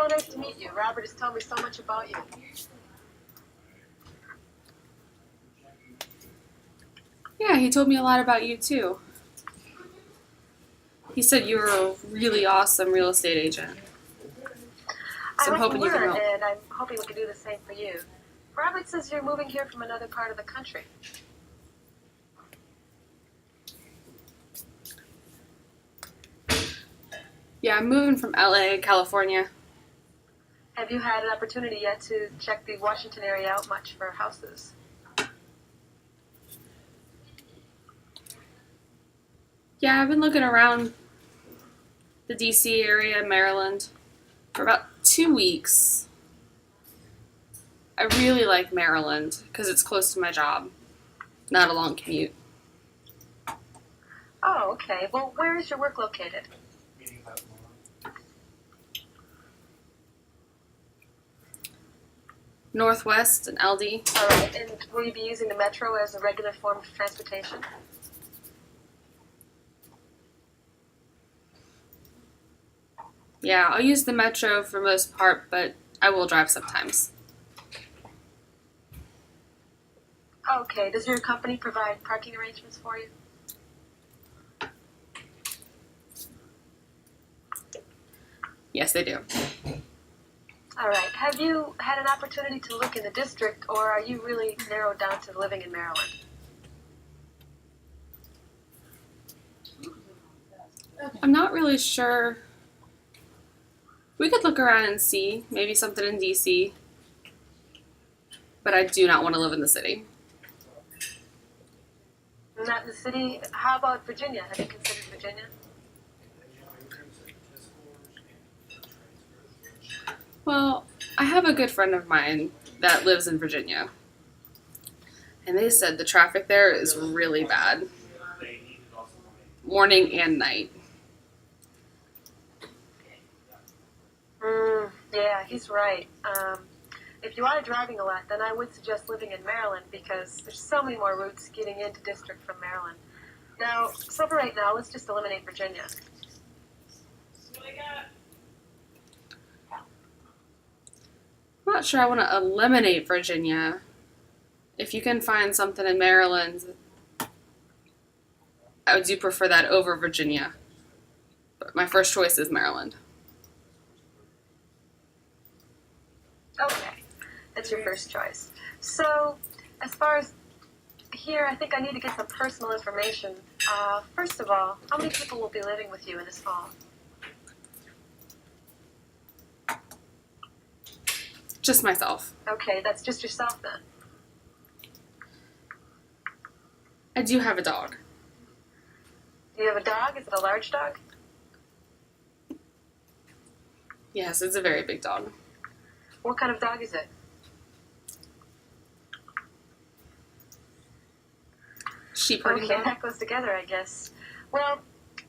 so nice to meet you. Robert has told me so much about you. Yeah, he told me a lot about you too. He said you were a really awesome real estate agent. So I'm hoping you can help. And I'm hoping we can do the same for you. Robert says you're moving here from another part of the country. Yeah, I'm moving from LA, California. Have you had an opportunity yet to check the Washington area out much for houses? Yeah, I've been looking around the DC area, Maryland, for about 2 weeks. I really like Maryland because it's close to my job, not a long commute. Oh, okay. Well, where is your work located? Northwest and LD. All right. And will you be using the metro as a regular form of transportation? Yeah, I'll use the metro for most part, but I will drive sometimes. Okay. Does your company provide parking arrangements for you? Yes, they do. All right. Have you had an opportunity to look in the district, or are you really narrowed down to living in Maryland? I'm not really sure. We could look around and see, maybe something in DC, but I do not want to live in the city. Not in the city. How about Virginia? Have you considered Virginia? Well, I have a good friend of mine that lives in Virginia, and they said the traffic there is really bad, morning and night. Yeah, he's right. If you are driving a lot, then I would suggest living in Maryland because there's so many more routes getting into district from Maryland. Now, so for right now, let's just eliminate Virginia. I'm not sure I want to eliminate Virginia. If you can find something in Maryland, I do prefer that over Virginia. But my first choice is Maryland. Okay, that's your first choice. So, as far as here, I think I need to get some personal information. First of all, how many people will be living with you in this home? Just myself. Okay, that's just yourself then. I do have a dog. Do you have a dog? Is it a large dog? Yes, it's a very big dog. What kind of dog is it? Sheep herding Okay, dog. that goes together, I guess. Well,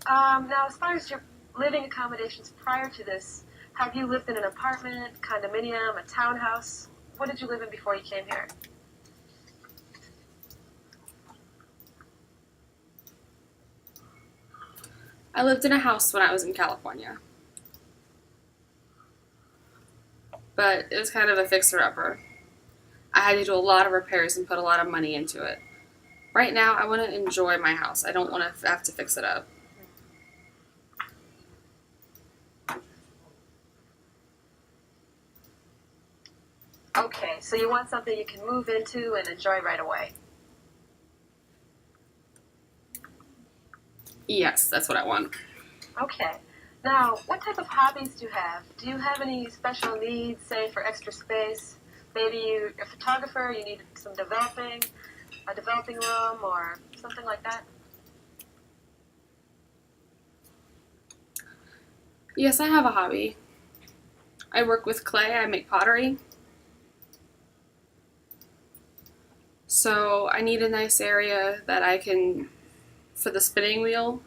now as far as your living accommodations prior to this, have you lived in an apartment, condominium, a townhouse? What did you live in before you came here? I lived in a house when I was in California. But it was kind of a fixer-upper. I had to do a lot of repairs and put a lot of money into it. Right now, I want to enjoy my house. I don't want to have to fix it up. Okay, so you want something you can move into and enjoy right away. Yes, that's what I want. Okay. Now, what type of hobbies do you have? Do you have any special needs, say, for extra space? Maybe you're a photographer, you need some developing, a developing room, or something like that? Yes, I have a hobby. I work with clay. I make pottery. So I need a nice area that I can, for the spinning wheel,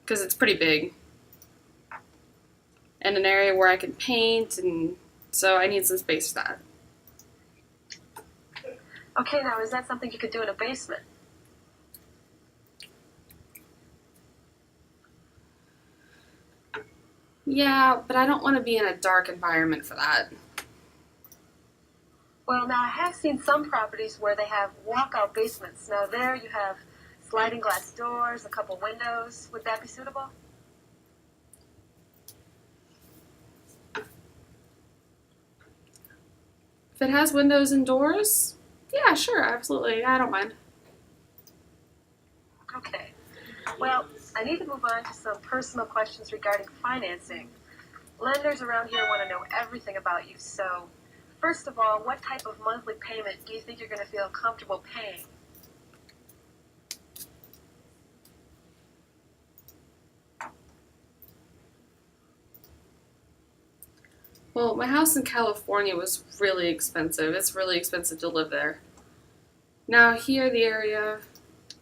because it's pretty big, and an area where I can paint, and so I need some space for that. Okay, now is that something you could do in a basement? Yeah, but I don't want to be in a dark environment for that. Well, now I have seen some properties where they have walkout basements. Now there you have sliding glass doors, a couple windows. Would that be suitable? If it has windows and doors, yeah, sure, absolutely. I don't mind. Okay. Well, I need to move on to some personal questions regarding financing. Lenders around here want to know everything about you. So, first of all, what type of monthly payment do you think you're going to feel comfortable paying? Well, my house in California was really expensive. It's really expensive to live there. Now here, the area,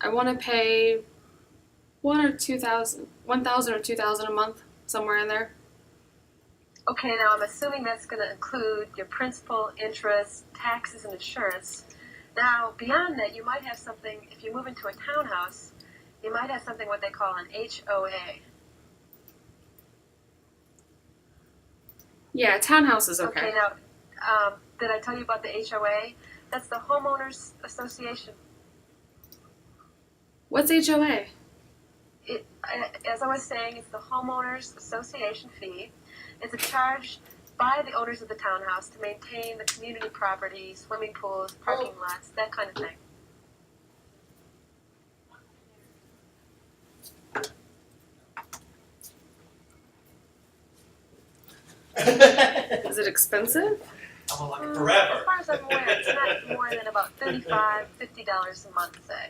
I want to pay 1,000 or 2,000 a month, somewhere in there. Okay, now I'm assuming that's going to include your principal, interest, taxes, and insurance. Now, beyond that, you might have something, if you move into a townhouse, you might have something what they call an HOA. Yeah, townhouse is okay. Okay, now, did I tell you about the HOA? That's the Homeowners Association. What's HOA? As I was saying, it's the Homeowners Association fee. It's a charge by the owners of the townhouse to maintain the community property, swimming pools, parking lots, that kind of thing. Is it expensive? I'm like As forever. far as I'm aware, it's not more than about $35, $50 a month, say.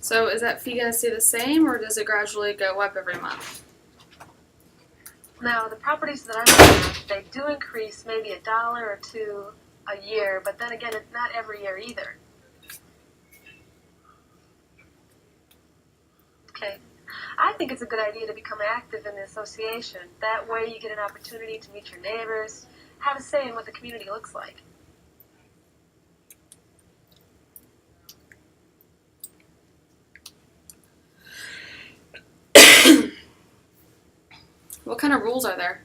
So is that fee going to stay the same, or does it gradually go up every month? Now, the properties that I'm looking at, they do increase maybe $1 or $2 a year, but then again, it's not every year either. Okay. I think it's a good idea to become active in the association. That way you get an opportunity to meet your neighbors, have a say in what the community looks like. What kind of rules are there?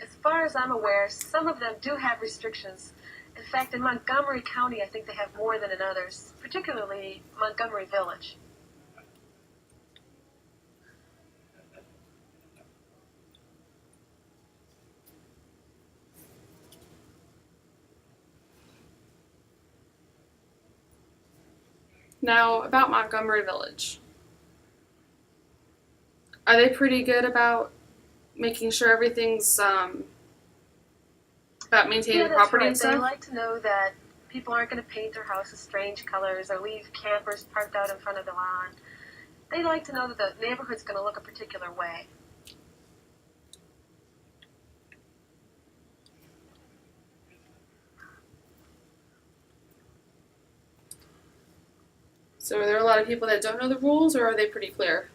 As far as I'm aware, some of them do have restrictions. In fact, in Montgomery County, I think they have more than in others, particularly Montgomery Village. Now, about Montgomery Village. Are they pretty good about making sure everything's about maintaining Yeah, the that's property right. and They stuff? like to know that people aren't going to paint their houses strange colors or leave campers parked out in front of the lawn. They like to know that the neighborhood's going to look a particular way. So are there a lot of people that don't know the rules, or are they pretty clear?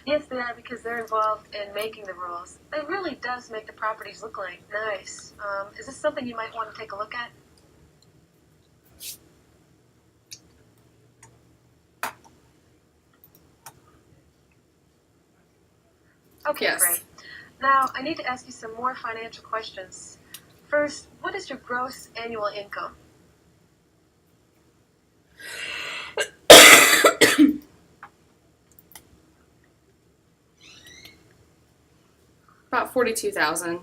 Yes, they are because they're involved in making the rules. It really does make the properties look like nice. Is this something you might want to take a look at? Okay, Yes. great. Now, I need to ask you some more financial questions. First, what is your gross annual income? About 42,000.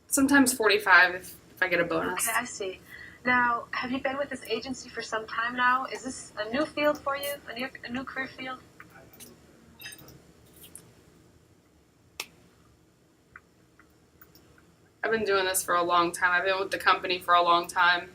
Sometimes 45 if I get a bonus. Okay, I see. Now, have you been with this agency for some time now? Is this a new field for you? A new career field? I've been doing this for a long time. I've been with the company for a long time.